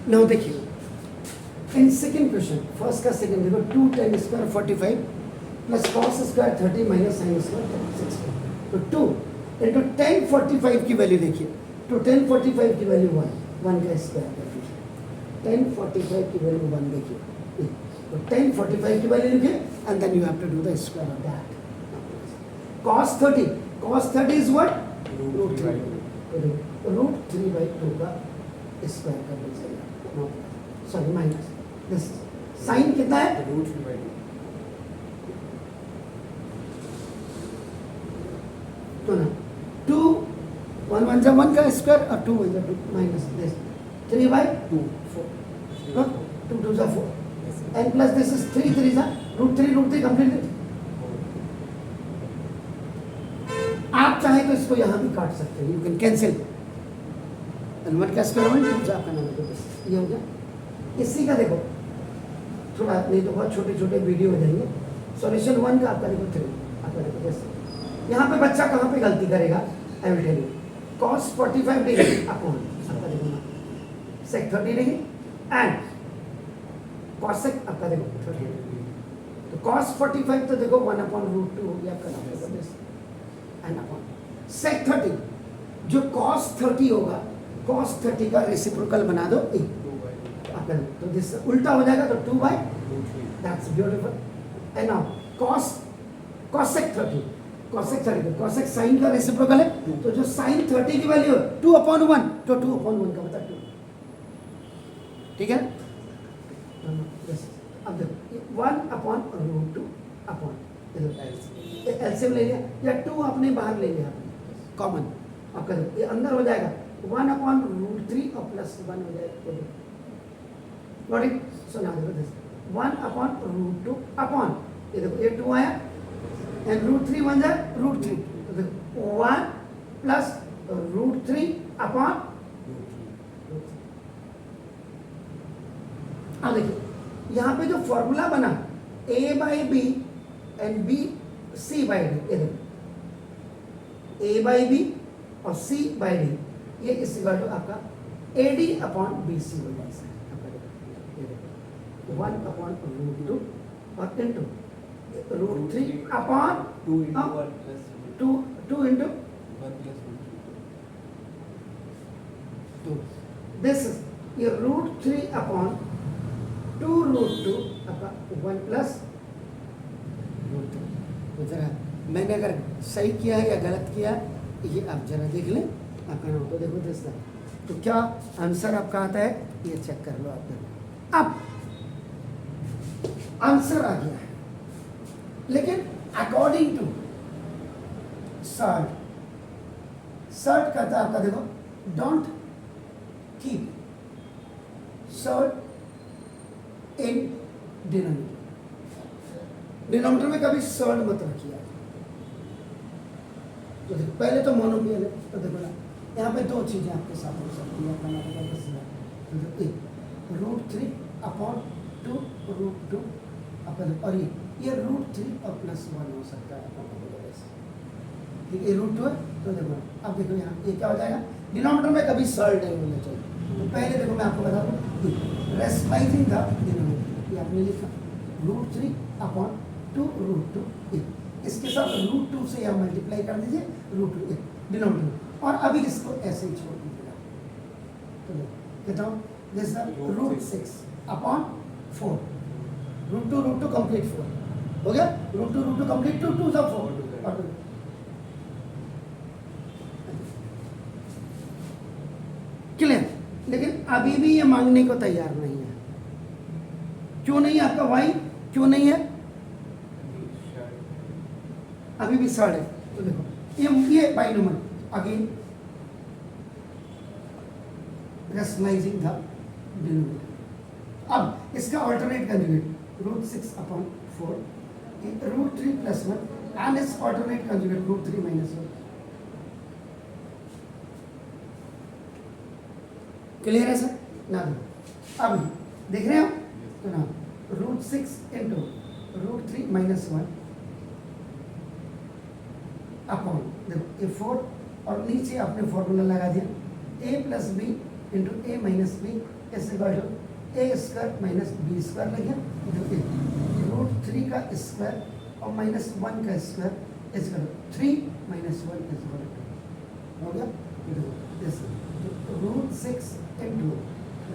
Now देखिए in second question, first का second देखो, 2 tan square 45 plus cos square 30 minus sine square 60। तो 2 into tan 45 की value देखिए, तो tan 45 की वैल्यू 1 का स्क्वायर कर दीजिए। tan 45 की वैल्यू 1 देखिए, तो tan 45 की वैल्यू लिखिए and then you have to do the square of that. cos 30 is what, √3/2 का स्क्वायर कर दीजिएगा, सॉरी माइनस दिस। साइन कितना है, √3/2। तो ना 2 1 1 1 का स्क्वायर और 2 1 2 minus this 3/2 4 2 2 4 and plus this is 3 3 is √3 complete. आप चाहे तो इसको यहाँ भी काट सकते हैं, यू कैन कैंसिल एंड 1 का स्क्वायर 1 2 आपका नाम ये हो गया। इसी का देखो थोड़ा, नहीं तो बहुत छोटे छोटे वीडियो हो जाएंगे। सॉल्यूशन 1 का आपका देखो 3 आपका देखो जैसे यहाँ पे बच्चा कहाँ पे गलती करेगा, I will tell you. cos 45 degree upon आपका देखो ना sec 30 डिग्री एंड cosec आपका देखो 30 डिग्री। तो cos 45 तो देखो 1/√2 हो गया आपका नाम एंड अपॉन sec 30, जो cos 30 होगा cos 30 का रेसिप्रोकल बना दो a आपका, तो दिस उल्टा हो जाएगा तो 2/√3। That's beautiful. And now cosec 30 cosec sin का रेसिप्रोकल है, तो जो sin 30 की वैल्यू 2/1, तो 2/1 का मतलब 2, ठीक है। अब देखो 1/√2 अपॉन एलसीएम ले लिया या 2 आपने बाहर ले लिया कॉमन, आपका ये अंदर हो जाएगा 1/√3 और प्लस 1 हो जाएगा। Got it? सो नाउ देखो दिस 1/√2 अपॉन ये देखो ये 2 आया एंड √3 बन जाए √3, तो देखो 1 प्लस √3 अपॉन। अब देखिए यहाँ पे जो फॉर्मूला बना a/b एंड c/d, ये देखो a/b और c/d, ये इस इक्वल टू आपका AD/BC हो जाएगा। 1/√2 और into √3 upon 2 into 1 plus 2 into 1 plus √2। 2, this is ये √3 अपॉन 2√2 आपका 1 प्लस √2। तो जरा मैंने अगर सही किया है या गलत किया ये आप जरा देख लें आपका नाम, तो देखो दिस तो क्या आंसर आपका आता है ये चेक कर लो आप। देखो अब आंसर आ गया है, लेकिन अकॉर्डिंग टू सर्ट कहता है आपका देखो don't keep surd in denominator में कभी सर्ट मत रखिए। तो देखो पहले तो मोनोमियल है, तो देखो ना यहाँ पे दो चीजें आपके साथ हो सकती है, √3 अपॉन 2√2 अपन, और ये √3 और प्लस 1 हो सकता है, ठीक है। √2 है तो देखो अब देखो यहाँ ये क्या हो जाएगा, डिनोमिनेटर में कभी सर्ट नहीं होना चाहिए। तो पहले देखो मैं आपको बता दूँ रेशनलाइजिंग द डिनोमिनेटर, ये आपने लिखा √3 अपॉन 2√2, इसके साथ √2 से यहाँ मल्टीप्लाई कर दीजिए √2 डिनोमिनेटर, और अभी इसको ऐसे ही छोड़ दीजिएगा। तो कहता हूँ दिस √6 अपॉन 4, √2 कंप्लीट 4 हो गया, √2 कंप्लीट 2 2 सब 4 क्लियर। लेकिन अभी भी ये मांगने को तैयार नहीं है, क्यों नहीं है आपका वाई, क्यों नहीं है, अभी भी सड़ है। तो देखो ये binomial again rationalising the denominator. अब इसका alternate conjugate √6 upon 4 √3 plus 1 and इस अल्टरनेट कंजुगेट √3 माइनस 1। क्लियर है सर ना? अब देख रहे हो तो ना √6 इंटू √3 माइनस 1 अपॉन देखो ये 4 और नीचे आपने फॉर्मूला लगा दिया a plus B into a minus B is equal to A square minus B square लग गया, रूट 3 का स्क्वायर और माइनस 1 का square is equal to 3 minus 1 is equal to हो गया। This root 6 into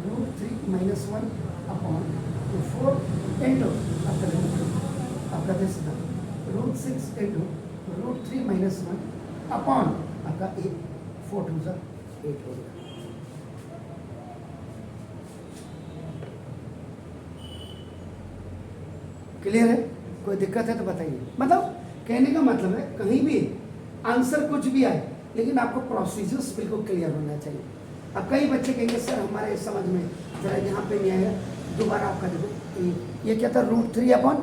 root 3 minus 1 upon 4 into आपका this root 6 into root 3 minus 1 upon आपका 8 4 2 8 हो गया। क्लियर है? कोई दिक्कत है तो बताइए। मतलब कहने का मतलब है कहीं भी आंसर कुछ भी आए लेकिन आपको प्रोसीजर्स बिल्कुल क्लियर होना चाहिए। अब कई बच्चे कहेंगे सर हमारे समझ में जरा यहाँ पे नहीं आया, दोबारा आपका देखो ये क्या था रूट 3 अपॉन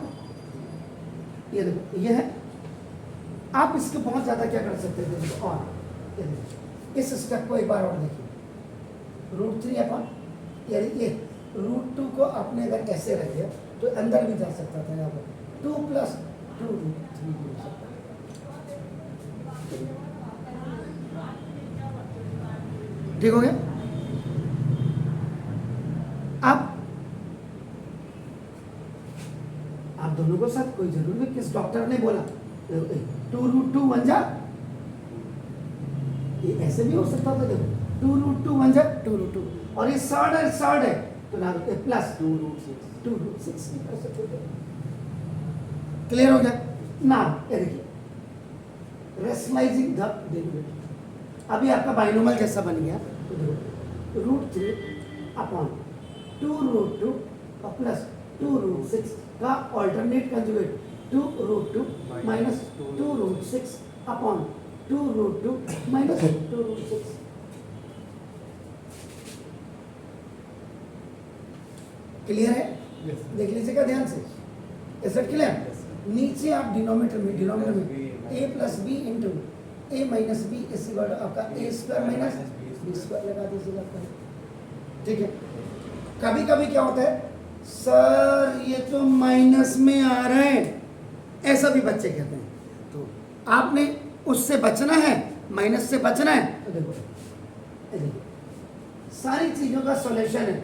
ये देखो ये है। आप इसके बहुत ज़्यादा क्या कर सकते थे देखो, और ये देखो इस स्टेप को एक बार और देखिए, रूट 3 अपॉन ये रूट 2 को आपने अगर ऐसे रख दिया तो अंदर भी जा सकता था, यहाँ पर 2 प्लस 2 रूट 3 हो सकता है। ठीक हो गया? अब आप दोनों को साथ कोई जरूरी नहीं, किस डॉक्टर ने बोला 2 रूट 2 बन जा, ये ऐसे भी हो सकता था। देखो 2 रूट 2 बन जा 2 रूट 2 और ये सॉर्ड है तो ना प्लस 2 रूट 6 भी कर सकते थे। क्लियर हो गया ना? ये देखिए रेशनलाइजिंग द डेरिवेटिव, अभी आपका बाइनोमियल जैसा बन गया। तो देखो रूट 3 अपॉन 2 रूट 2 और प्लस 2 रूट 6 का alternate conjugate 2 root 2 minus 2 root 6 upon 2 root 2 minus 2 root 6। Clear है? देख लीजिएगा ध्यान से, ऐसा क्लियर? नीचे आप डिनोमिनेटर में a plus B into A minus B इस आपका A square minus B square लगा दीजिएगा। ठीक है? कभी कभी क्या होता है सर ये तो माइनस में आ रहा है, ऐसा भी बच्चे कहते हैं। तो आपने उससे बचना है, माइनस से बचना है। तो देखो सारी चीजों का सॉल्यूशन है।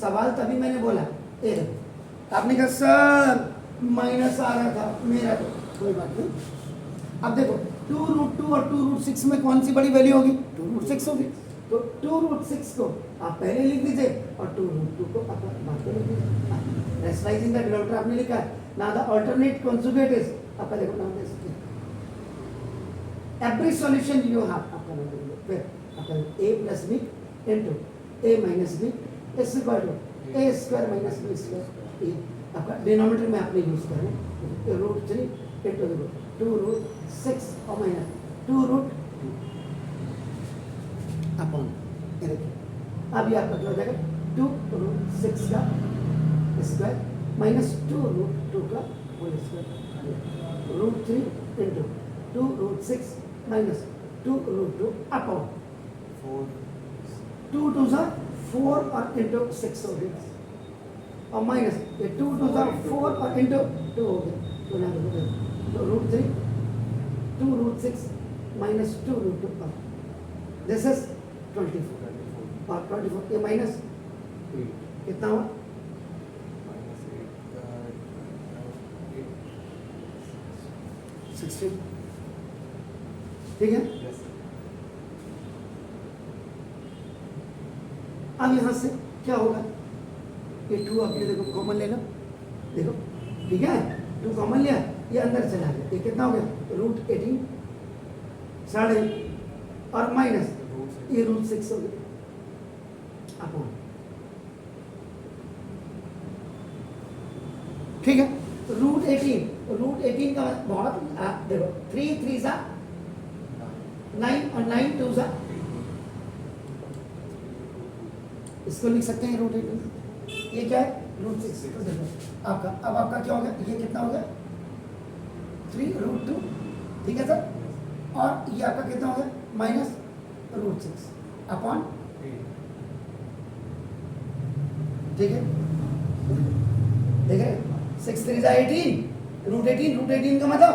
सवाल तभी मैंने बोला ए देखो आपने कहा सर माइनस आ रहा था मेरा, तो कोई बात नहीं। अब देखो 2 रूट 2 और 2 रूट 6 में कौन सी बड़ी वैल्यू होगी? 2 रूट 6 होगी। तो 2 रूट 6 को आप पहले लिख दीजिए और 2 रूट 2 को आप बाद में लिख दीजिए। रेशनलाइजिंग द डिनोमिनेटर आपने लिखा है ना, द अल्टरनेट कंजुगेट इज आपका देखो नाम दे सकते हैं एवरी सॉल्यूशन यू हैव आपका नाम देंगे। फिर आपका a plus B into A minus B is equal to A square minus B square. ये आपका डिनोमिनेटर में आपने यूज करना है रूट 3 इंटू 2 रूट 6 और माइनस 2 रूट अपॉन अब ये आपका क्या हो जाएगा 2 रूट 6 का स्क्वायर माइनस 2 रूट 2 का whole square root 3 into 2 root 6 minus 2 root 2 upon 2 2 सा 4 और इंटू 6 हो गया और माइनस ये 2 2 सा 4 और इंटू 2 हो गया। तो ना तो root 3 2 root 6 minus 2 root 2 this is 24 और 24 ये माइनस कितना हुआ? 16। ठीक है? अब यहां से क्या होगा? ये 2 आपने देखो कॉमन ले लो, देखो ठीक है 2 कॉमन लिया, ये अंदर चला गया, ये कितना हो गया? रूट 18 साढ़े और माइनस ये रूट 6 हो गया अपॉन। ठीक है? रूट 18 का बहुत देखो 3 3 सा 9 और 9 2 सा इसको लिख सकते हैं रूट 18। ये क्या है? रूट 6। तो देखो आपका अब आपका क्या हो गया? ये कितना हो गया? 3 रूट 2। ठीक है सर? और ये आपका कितना हो गया? Minus root 6 upon. ठीक है? देख रहे 6 3 18 रूट 18 का मतलब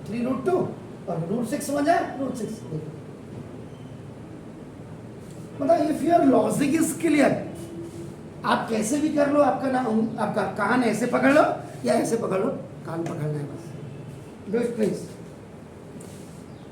3 रूट 2 और रूट 6 बन जाए रूट 6। मतलब if your logic is clear आप कैसे भी कर लो, आपका नाम, आपका कान ऐसे पकड़ लो या ऐसे पकड़ लो, कान पकड़ना है बस। Do it please.